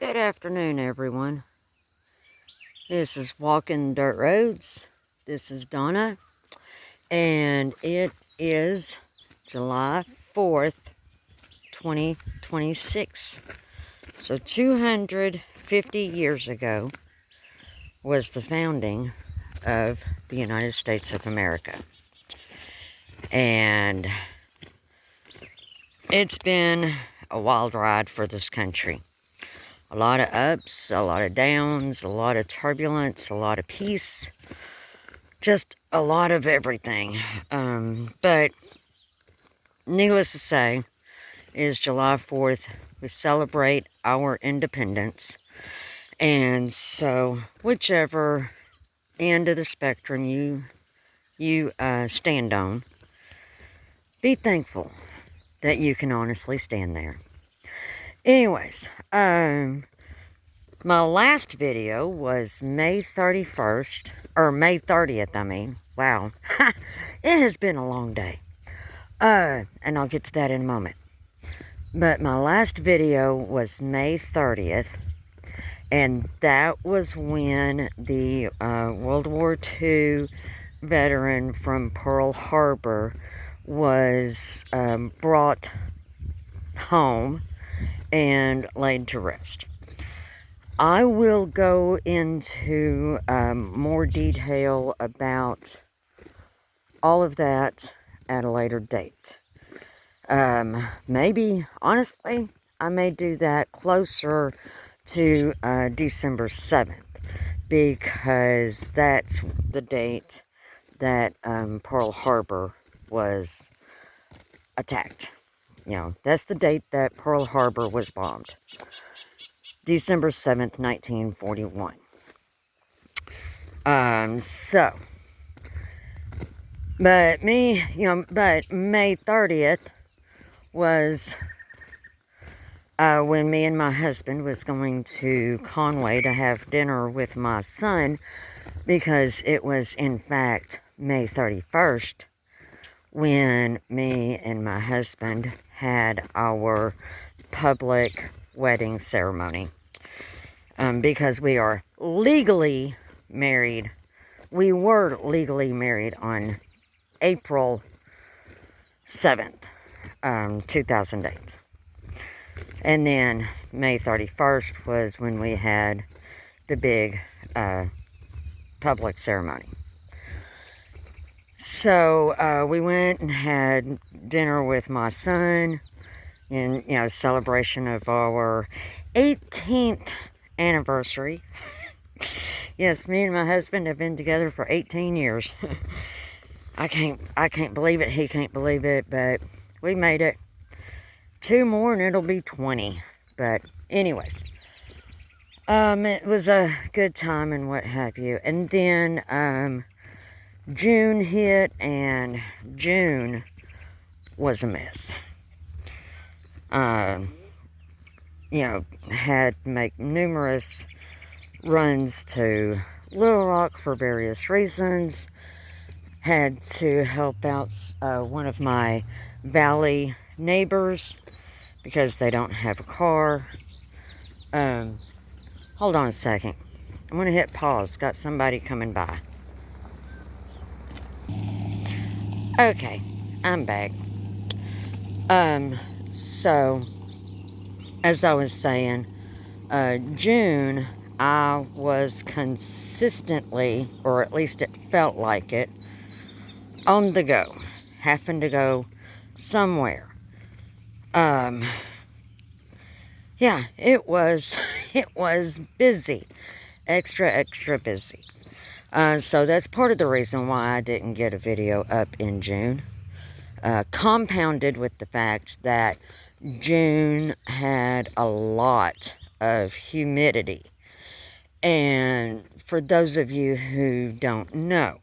Good afternoon, everyone. This is Walking Dirt Roads. This is Donna, and it is July 4th, 2026. So 250 years ago was the founding of the United States of America. And it's been a wild ride for this country. A lot of ups, a lot of downs, a lot of turbulence, a lot of peace, just a lot of everything. But needless to say, is July 4th, we celebrate our independence. And so, whichever end of the spectrum you stand on, be thankful that you can honestly stand there. Anyways, my last video was May 31st, or May 30th, I mean. Wow. It has been a long day. And I'll get to that in a moment. But my last video was May 30th, and that was when the World War II veteran from Pearl Harbor was brought home and laid to rest. I will go into more detail about all of that at a later date. Maybe, honestly, I may do that closer to December 7th, because that's the date that Pearl Harbor was attacked. You know, that's the date that Pearl Harbor was bombed. December 7th, 1941. But May 30th was when me and my husband was going to Conway to have dinner with my son, because it was, in fact, May 31st when me and my husband had our public wedding ceremony. Because we are legally married. We were legally married on April 7th, 2008. And then May 31st was when we had the big public ceremony. So we went and had dinner with my son in, celebration of our 18th anniversary. Yes, me and my husband have been together for 18 years. I can't believe it. He can't believe it, but we made it. 2 more and it'll be 20. But anyways, it was a good time and what have you. And then June hit, and June was a mess. Had to make numerous runs to Little Rock for various reasons. Had to help out one of my valley neighbors because they don't have a car. Hold on a second. I'm going to hit pause. Got somebody coming by. Okay, I'm back. So, as I was saying, June, I was consistently, or at least it felt like it, on the go. Having to go somewhere. Yeah, it was busy. Extra busy. So that's part of the reason why I didn't get a video up in June. Compounded with the fact that June had a lot of humidity. And for those of you who don't know,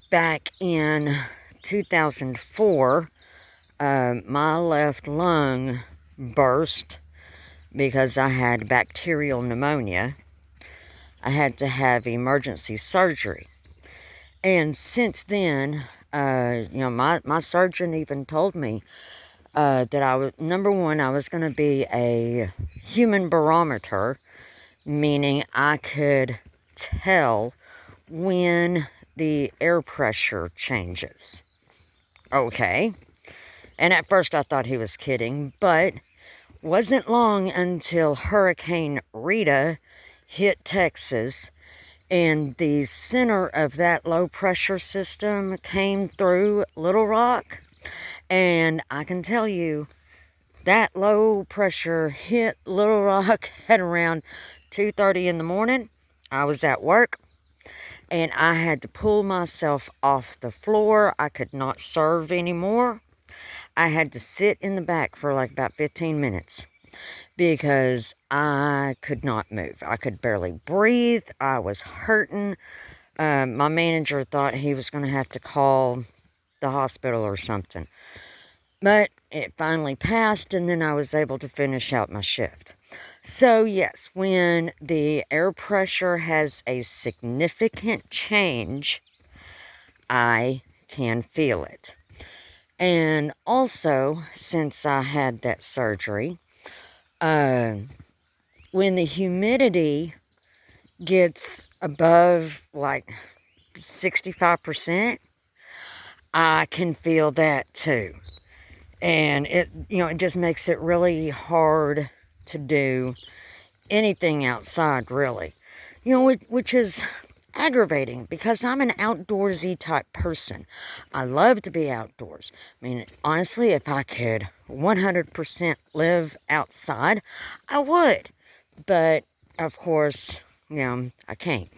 back in 2004, my left lung burst because I had bacterial pneumonia. I had to have emergency surgery. And since then, my surgeon even told me, that I was, number one, I was going to be a human barometer, meaning I could tell when the air pressure changes. Okay. And at first I thought he was kidding, but wasn't long until Hurricane Rita hit Texas, and the center of that low pressure system came through Little Rock. And I can tell you, that low pressure hit Little Rock at around 2:30 in the morning. I was at work, and I had to pull myself off the floor. I could not serve anymore. I had to sit in the back for like about 15 minutes because I could not move. I could barely breathe. I was hurting. My manager thought he was going to have to call the hospital or something. But it finally passed, and then I was able to finish out my shift. So yes, when the air pressure has a significant change, I can feel it. And also, since I had that surgery, when the humidity gets above like 65%, I can feel that too. And it, it just makes it really hard to do anything outside, really. Which is aggravating because I'm an outdoorsy type person. I love to be outdoors. I mean, honestly, if I could 100% live outside, I would. But, of course, I can't.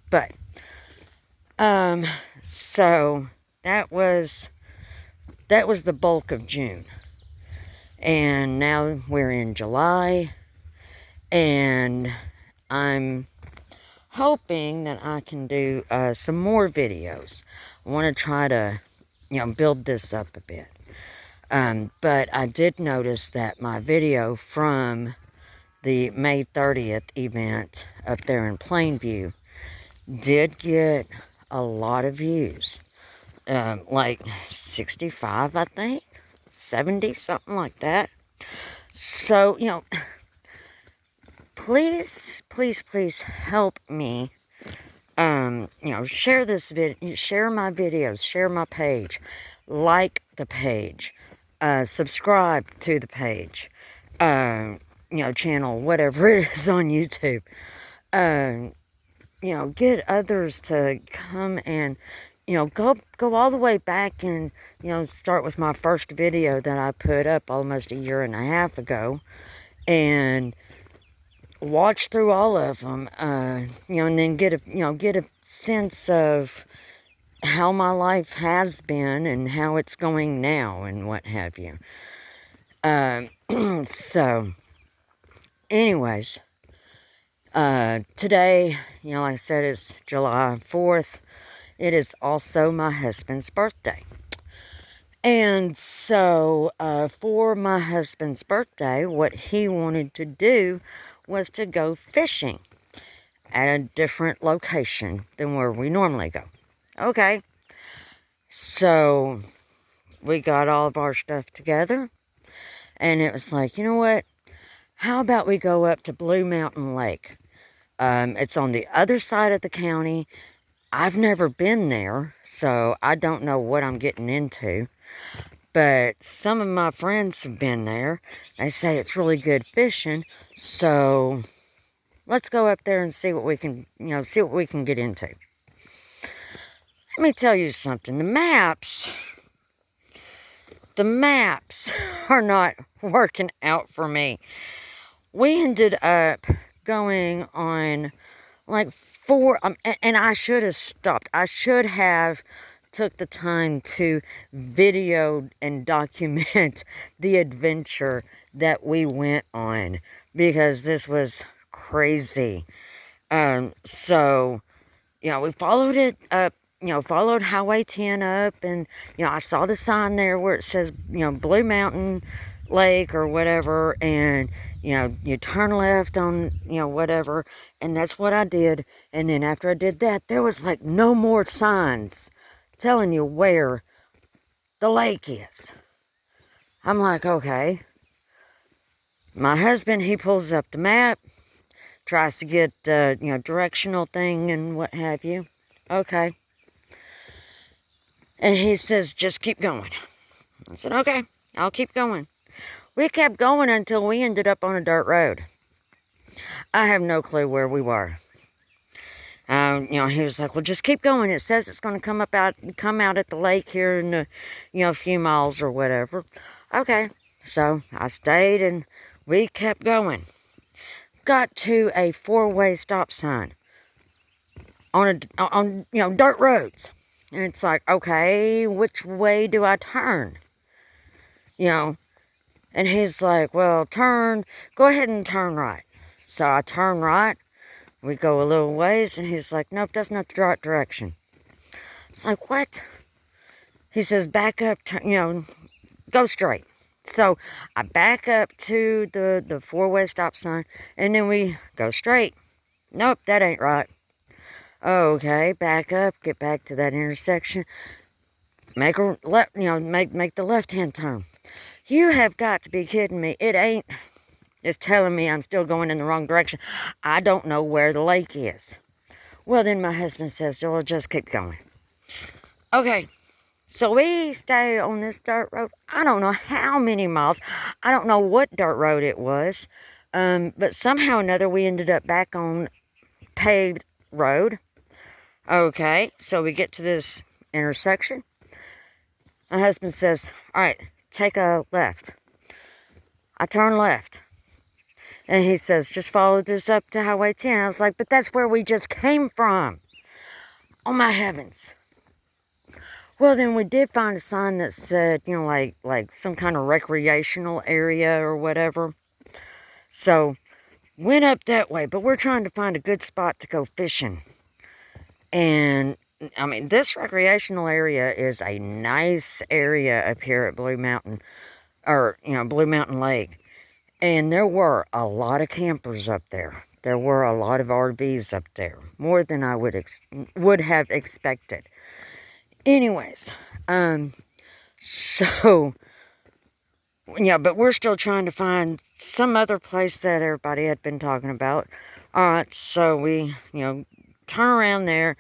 But, so that was the bulk of June. And now we're in July, and I'm hoping that I can do some more videos. I want to try to, build this up a bit. But I did notice that my video from the May 30th event up there in Plainview did get a lot of views. Like 65, I think, 70, something like that. So, please help me. Share this video, share my videos, share my page, like the page, subscribe to the page, channel, whatever it is on YouTube. Get others to come and, go all the way back and, start with my first video that I put up almost a year and a half ago, and watch through all of them, and then get a sense of how my life has been and how it's going now and what have you. So, anyways, today, like I said, is July 4th. It is also my husband's birthday. And so, for my husband's birthday, what he wanted to do was to go fishing at a different location than where we normally go. Okay. So, we got all of our stuff together, and it was like, you know what? How about we go up to Blue Mountain Lake? It's on the other side of the county. I've never been there, so I don't know what I'm getting into. But some of my friends have been there. They say it's really good fishing. So let's go up there and see what we can, get into. Let me tell you something. The maps are not working out for me. We ended up going on like 4, and I should have stopped. I should have took the time to video and document the adventure that we went on, because this was crazy. So, we followed it up, followed Highway 10 up, and, I saw the sign there where it says, Blue Mountain Lake or whatever, and, you turn left on, whatever, and that's what I did. And then after I did that, there was like no more signs telling you where the lake is. I'm like, okay. My husband, he pulls up the map, tries to get, directional thing and what have you. Okay. And he says, just keep going. I said, okay, I'll keep going. We kept going until we ended up on a dirt road. I have no clue where we were. He was like, well, just keep going. It says it's going to come out at the lake here in a few miles or whatever. Okay. So I stayed and we kept going. Got to a 4-way stop sign on dirt roads. And it's like, okay, which way do I turn? And he's like, well, go ahead and turn right. So I turn right. We go a little ways, and he's like, nope, that's not the right direction. It's like, what? He says, back up, go straight. So I back up to the 4-way stop sign, and then we go straight. Nope, that ain't right. Okay, back up, get back to that intersection. Make a left, make the left-hand turn. You have got to be kidding me. It ain't. It's telling me I'm still going in the wrong direction. I don't know where the lake is. Well, then my husband says, well, just keep going. Okay, so we stay on this dirt road. I don't know how many miles. I don't know what dirt road it was. But somehow or another, we ended up back on paved road. Okay, so we get to this intersection. My husband says, all right, take a left. I turn left. And he says, just follow this up to Highway 10. I was like, but that's where we just came from. Oh, my heavens. Well, then we did find a sign that said, like some kind of recreational area or whatever. So, went up that way. But we're trying to find a good spot to go fishing. And, I mean, this recreational area is a nice area up here at Blue Mountain Lake. And there were a lot of campers up there. There were a lot of RVs up there. More than I would have expected. Anyways, so, but we're still trying to find some other place that everybody had been talking about. Alright, so we, turn around there,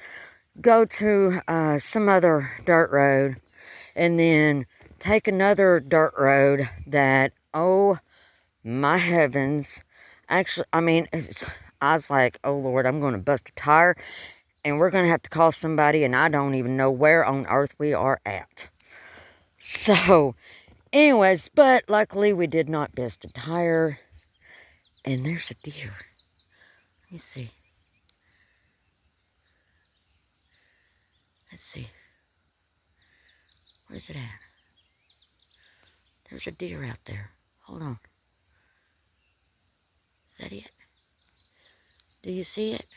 go to some other dirt road, and then take another dirt road that, oh my heavens. Actually, I mean, I was like, oh Lord, I'm going to bust a tire and we're going to have to call somebody and I don't even know where on earth we are at. So, anyways, but luckily we did not bust a tire. And there's a deer. Let me see. Let's see. Where's it at? There's a deer out there. Hold on. Is that it? Do you see it?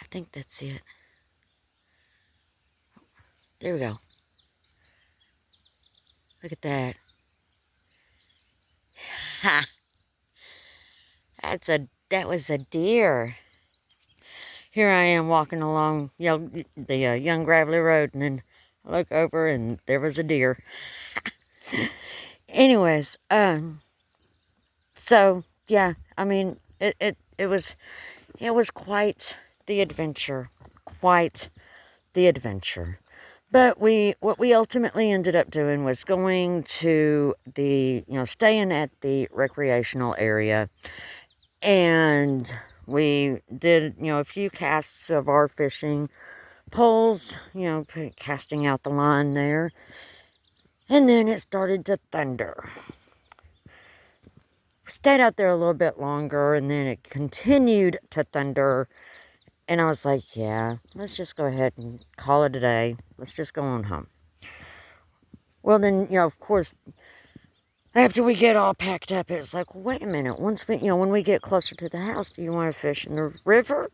I think that's it. There we go. Look at that. Ha! That was a deer. Here I am walking along the young gravelly road, and then I look over and there was a deer. Anyways, so yeah, I mean it was quite the adventure. Quite the adventure. But what we ultimately ended up doing was going to staying at the recreational area, and we did, a few casts of our fishing poles, casting out the line there. And then it started to thunder. Stayed out there a little bit longer, and then it continued to thunder. And I was like, yeah, let's just go ahead and call it a day. Let's just go on home. Well, then, of course, after we get all packed up, it's like, wait a minute. Once we, when we get closer to the house, do you want to fish in the river,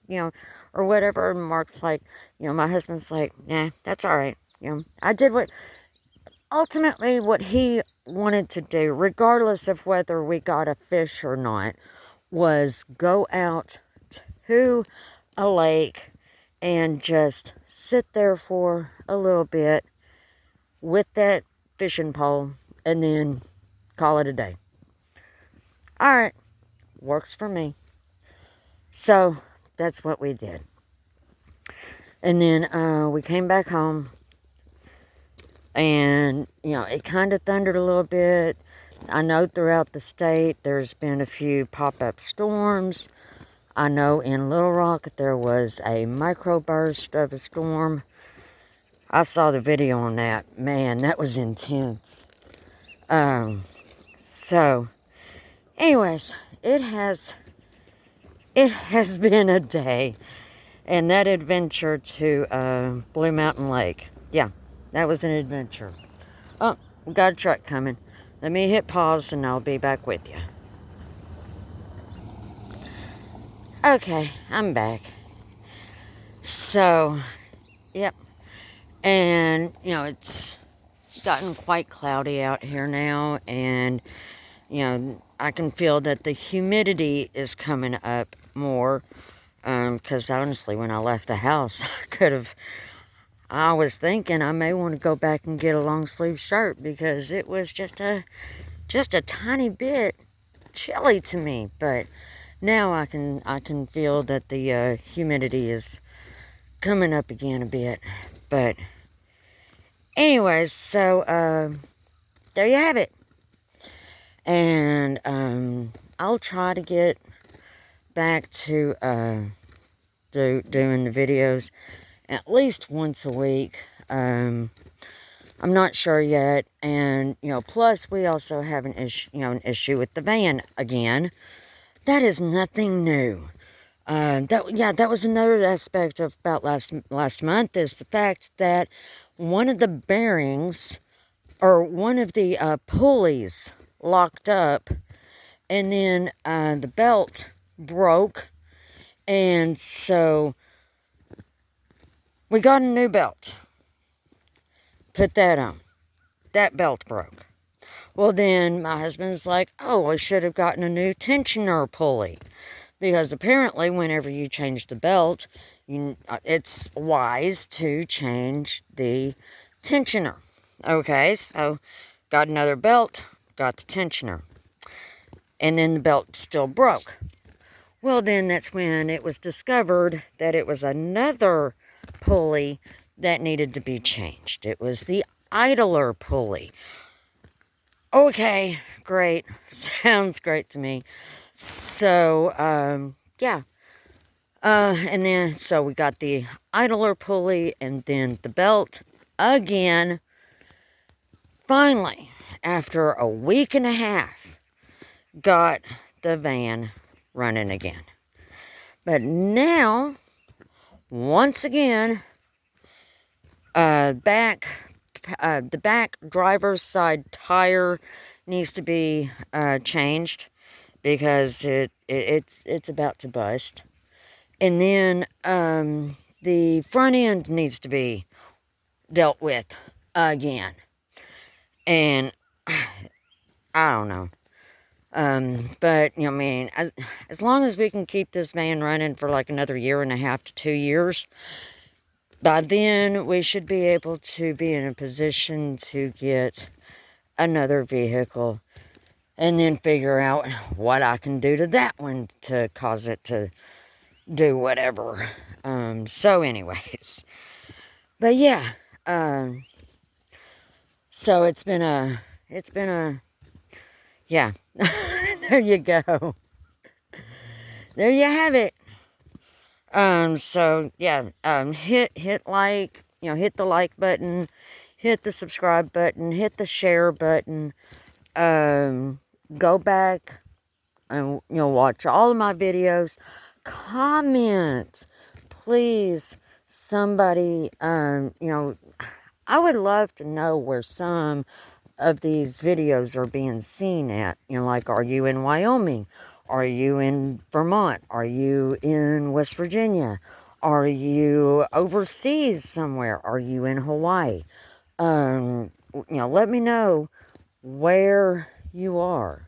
or whatever? And Mark's like, my husband's like, nah, that's all right. I did ultimately what he wanted to do, regardless of whether we got a fish or not, was go out to a lake and just sit there for a little bit with that fishing pole and then call it a day. All right, works for me. So that's what we did. And then we came back home, and it kind of thundered a little bit. I know throughout the state there's been a few pop-up storms. I know in Little Rock there was a microburst of a storm. I saw the video on that. Man, that was intense. So, anyways, it has been a day. And that adventure to Blue Mountain Lake. Yeah, that was an adventure. Oh, we got a truck coming. Let me hit pause and I'll be back with you. Okay, I'm back. So, yep. And, it's gotten quite cloudy out here now. And, I can feel that the humidity is coming up more. Because honestly, when I left the house, I was thinking I may want to go back and get a long sleeve shirt because it was just a tiny bit chilly to me. But now I can feel that the humidity is coming up again a bit. But anyways, so there you have it. And I'll try to get back to doing the videos at least once a week. I'm not sure yet. And, plus we also have an issue with the van again. That is nothing new. That was another aspect of about last month, is the fact that one of the bearings, or one of the pulleys locked up, and then the belt broke, and so we got a new belt. Put that on. That belt broke. Well, then my husband's like, oh, I should have gotten a new tensioner pulley. Because apparently whenever you change the belt, it's wise to change the tensioner. Okay, so got another belt, got the tensioner. And then the belt still broke. Well, then that's when it was discovered that it was another pulley that needed to be changed. It was the idler pulley. Okay, great. Sounds great to me. So, yeah. And then, so we got the idler pulley and then the belt again. Finally, after a week and a half, got the van running again. But now, once again, the back driver's side tire needs to be changed because it's about to bust. And then the front end needs to be dealt with again. And I don't know. But, I mean, as long as we can keep this van running for like another 1.5 to 2 years, by then we should be able to be in a position to get another vehicle and then figure out what I can do to that one to cause it to do whatever. So anyways, but yeah, so it's been a, yeah, there you go. There you have it. So yeah, hit like, hit the like button, hit the subscribe button, hit the share button, go back and, watch all of my videos, comment, please, somebody, I would love to know where some of these videos are being seen at. Like, are you in Wyoming? Are you in Vermont? Are you in West Virginia? Are you overseas somewhere? Are you in Hawaii? Let me know where you are.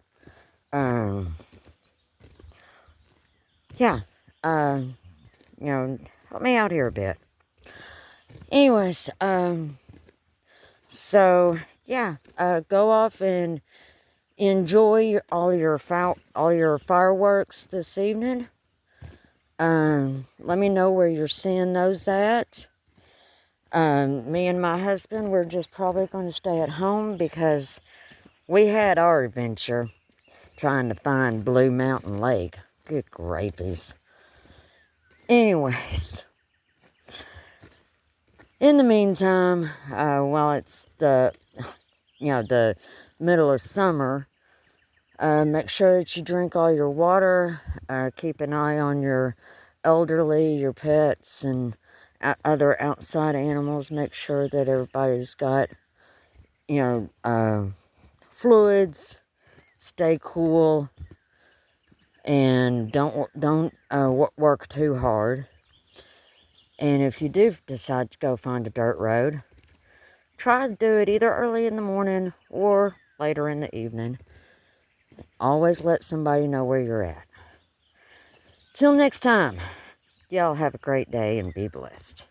Yeah. Help me out here a bit. Anyways, So, yeah, go off and enjoy all your fireworks this evening. Let me know where you're seeing those at. Me and my husband, we're just probably going to stay at home because we had our adventure trying to find Blue Mountain Lake. Good gravies. Anyways, in the meantime, while it's the middle of summer, make sure that you drink all your water. Keep an eye on your elderly, your pets, and other outside animals. Make sure that everybody's got, fluids. Stay cool, and don't work too hard. And if you do decide to go find a dirt road, try to do it either early in the morning or later in the evening. Always let somebody know where you're at. Till next time, y'all have a great day and be blessed.